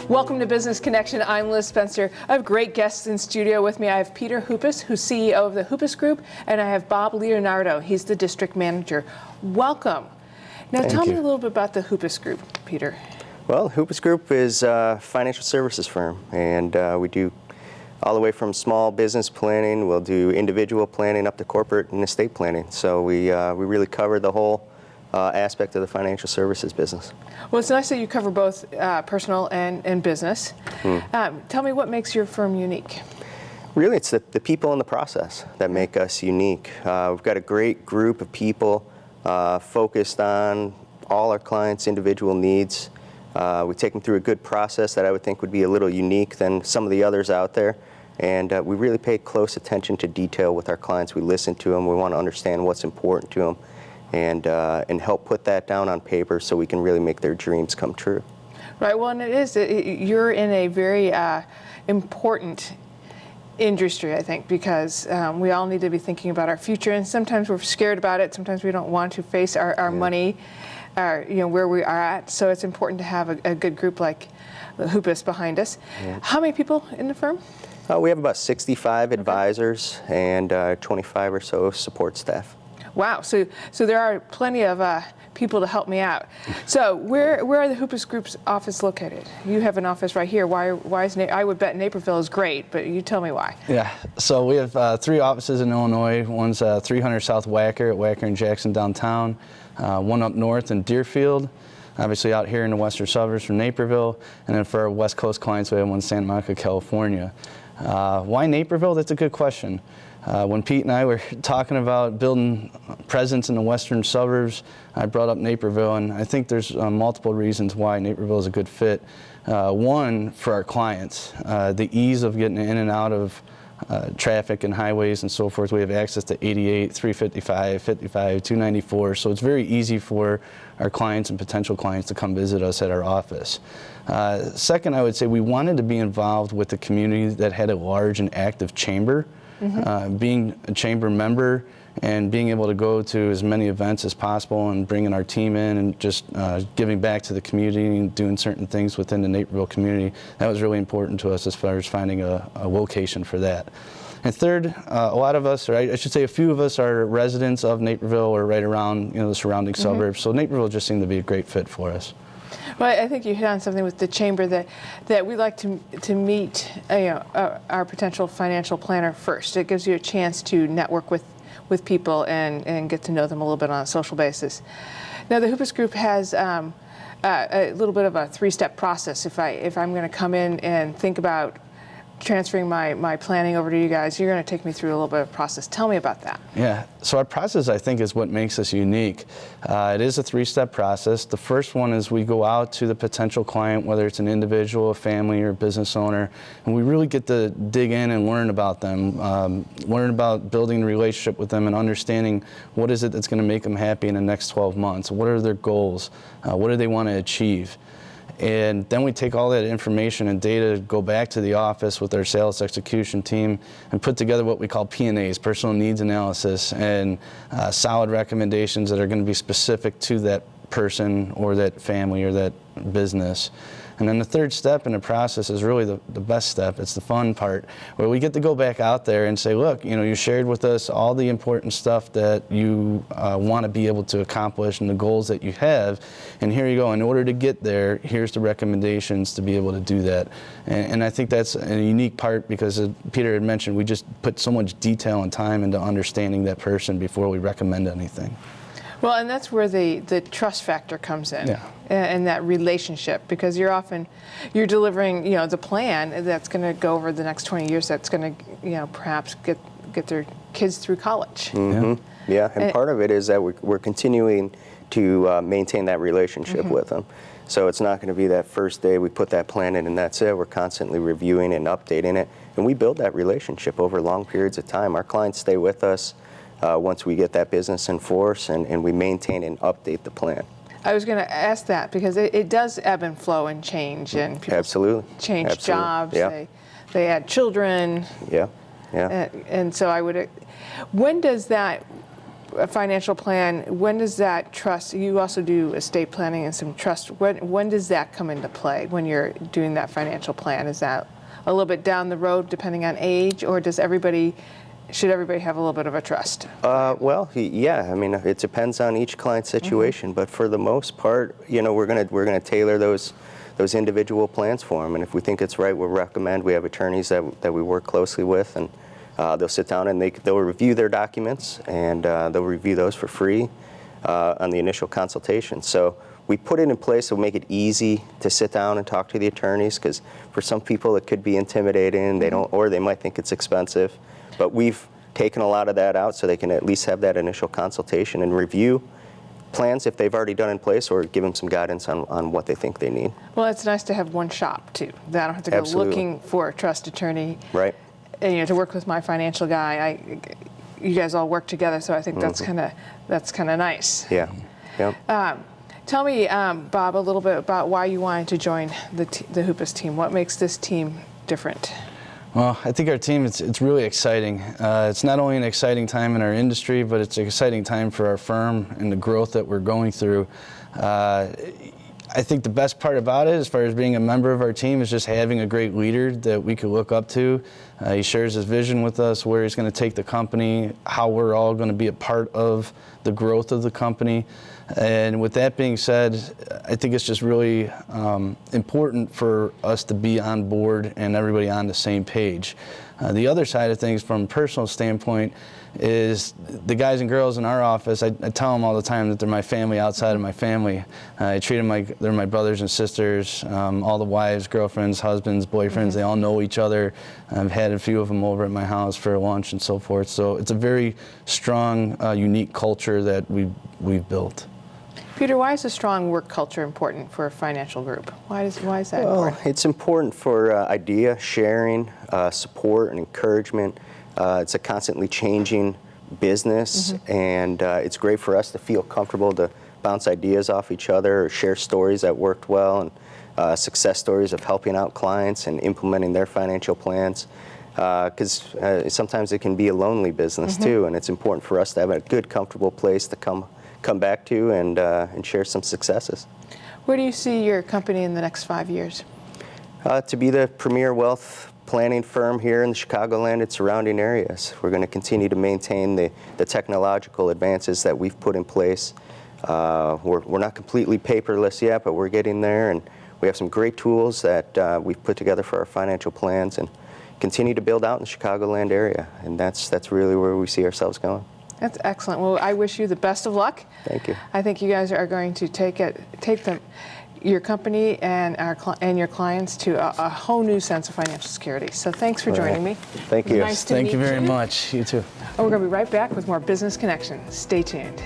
Welcome to Business Connection. I'm Liz Spencer. I have great guests in studio with me. I have Peter Hoopis, who's CEO of the Hoopis Group, and I have Bob Leonardo. He's the district manager. Welcome. Now tell me a little bit about the Hoopis Group, Peter. Well, Hoopis Group is a financial services firm, and we do all the way from small business planning. We'll do individual planning up to corporate and estate planning. So we really cover the whole aspect of the financial services business. Well, it's nice that you cover both personal and business. Tell me what makes your firm unique. Really, it's the people in the process that make us unique. We've got a great group of people focused on all our clients' individual needs. We take them through a good process that I would think would be a little unique than some of the others out there. And we really pay close attention to detail with our clients. We listen to them. We want to understand what's important to them and help put that down on paper so we can really make their dreams come true. Right. Well, and you're in a very important industry, I think, because we all need to be thinking about our future, and sometimes we're scared about it. Sometimes we don't want to face our money, where we are at. So it's important to have a good group like the Hoopis behind us. Yeah. How many people in the firm? We have about 65 advisors and 25 or so support staff. Wow. So there are plenty of people to help me out. So where are the Hoopis Group's office located? You have an office right here. Why is I would bet Naperville is great, but you tell me why. Yeah. So we have 3 offices in Illinois. One's 300 South Wacker at Wacker and Jackson downtown. One up north in Deerfield. Obviously out here in the western suburbs from Naperville. And then for our West Coast clients, we have one in Santa Monica, California. Why Naperville? That's a good question. When Pete and I were talking about building presence in the western suburbs, I brought up Naperville, and I think there's multiple reasons why Naperville is a good fit. One, for our clients, the ease of getting in and out of traffic and highways and so forth. We have access to 88, 355, 55, 294, so it's very easy for our clients and potential clients to come visit us at our office. Second, I would say we wanted to be involved with a community that had a large and active chamber. Being a chamber member and being able to go to as many events as possible and bringing our team in and just giving back to the community and doing certain things within the Naperville community, that was really important to us as far as finding a location for that. And third, a lot of us, or I should say a few of us, are residents of Naperville or right around the surrounding suburbs, so Naperville just seemed to be a great fit for us. Well, I think you hit on something with the chamber that we like to meet our potential financial planner first. It gives you a chance to network with people and get to know them a little bit on a social basis. Now, the Hoopis Group has a little bit of a 3-step process. If I'm going to come in and think about transferring my planning over to you guys, you're going to take me through a little bit of process. Tell me about that. Yeah, so our process, I think, is what makes us unique. It is a 3-step process. The first one is we go out to the potential client, whether it's an individual, a family, or a business owner, and we really get to dig in and learn about them, learn about building a relationship with them and understanding what is it that's going to make them happy in the next 12 months. What are their goals? What do they want to achieve? And then we take all that information and data, go back to the office with our sales execution team and put together what we call P&As, personal needs analysis, and solid recommendations that are going to be specific to that person or that family or that business. And then the third step in the process is really the best step. It's the fun part, where we get to go back out there and say, look, you shared with us all the important stuff that you want to be able to accomplish and the goals that you have, and here you go. In order to get there, here's the recommendations to be able to do that. And I think that's a unique part because, as Peter had mentioned, we just put so much detail and time into understanding that person before we recommend anything. Well, and that's where the trust factor comes in, and that relationship, because you're delivering, the plan that's going to go over the next 20 years. That's going to, perhaps get their kids through college. Yeah, and part of it is that we're continuing to maintain that relationship with them. So it's not going to be that first day we put that plan in and that's it. We're constantly reviewing and updating it, and we build that relationship over long periods of time. Our clients stay with us once we get that business in force, and we maintain and update the plan. I was going to ask that because it does ebb and flow and change, and people change jobs, they add children. Yeah. And so when does that a financial plan, when does that trust, you also do estate planning and some trust, when does that come into play when you're doing that financial plan? Is that a little bit down the road depending on age, or should everybody have a little bit of a trust? Well, yeah. I mean, it depends on each client's situation, but for the most part, we're gonna tailor those individual plans for them, and if we think it's right, we'll recommend. We have attorneys that we work closely with, and they'll sit down and they'll review their documents, and they'll review those for free on the initial consultation. So we put it in place to make it easy to sit down and talk to the attorneys, because for some people it could be intimidating. They don't, or they might think it's expensive. But we've taken a lot of that out so they can at least have that initial consultation and review plans if they've already done in place, or give them some guidance on what they think they need. Well, it's nice to have one shop too. That I don't have to go Absolutely. looking for a trust attorney. Right. And, to work with my financial guy, you guys all work together, so I think that's kind of nice. Yeah. Yeah. Tell me, Bob, a little bit about why you wanted to join the Hoopis team. What makes this team different? Well, I think our team, it's really exciting. It's not only an exciting time in our industry, but it's an exciting time for our firm and the growth that we're going through. I think the best part about it, as far as being a member of our team, is just having a great leader that we could look up to. He shares his vision with us, where he's going to take the company, how we're all going to be a part of the growth of the company. And with that being said, I think it's just really important for us to be on board and everybody on the same page. The other side of things, from a personal standpoint, is the guys and girls in our office. I tell them all the time that they're my family outside of my family. I treat them like they're my brothers and sisters. All the wives, girlfriends, husbands, boyfriends, they all know each other. I've had a few of them over at my house for lunch and so forth. So it's a very strong, unique culture that we've built. Peter, why is a strong work culture important for a financial group? Why is that Well, important? it's important for idea sharing, support, and encouragement. It's a constantly changing business, and it's great for us to feel comfortable to bounce ideas off each other, or share stories that worked well, and success stories of helping out clients and implementing their financial plans. Because sometimes it can be a lonely business too, and it's important for us to have a good, comfortable place to come back to and share some successes. Where do you see your company in the next 5 years? To be the premier wealth planning firm here in the Chicagoland and surrounding areas. We're going to continue to maintain the technological advances that we've put in place. We're not completely paperless yet, but we're getting there, and we have some great tools that we've put together for our financial plans, and continue to build out in the Chicagoland area, and that's really where we see ourselves going. That's excellent. Well, I wish you the best of luck. Thank you. I think you guys are going to take your company and your clients to a whole new sense of financial security. So thanks for joining me. Thank It was you. nice to Thank meet you very much. You too. And we're going to be right back with more Business Connection. Stay tuned.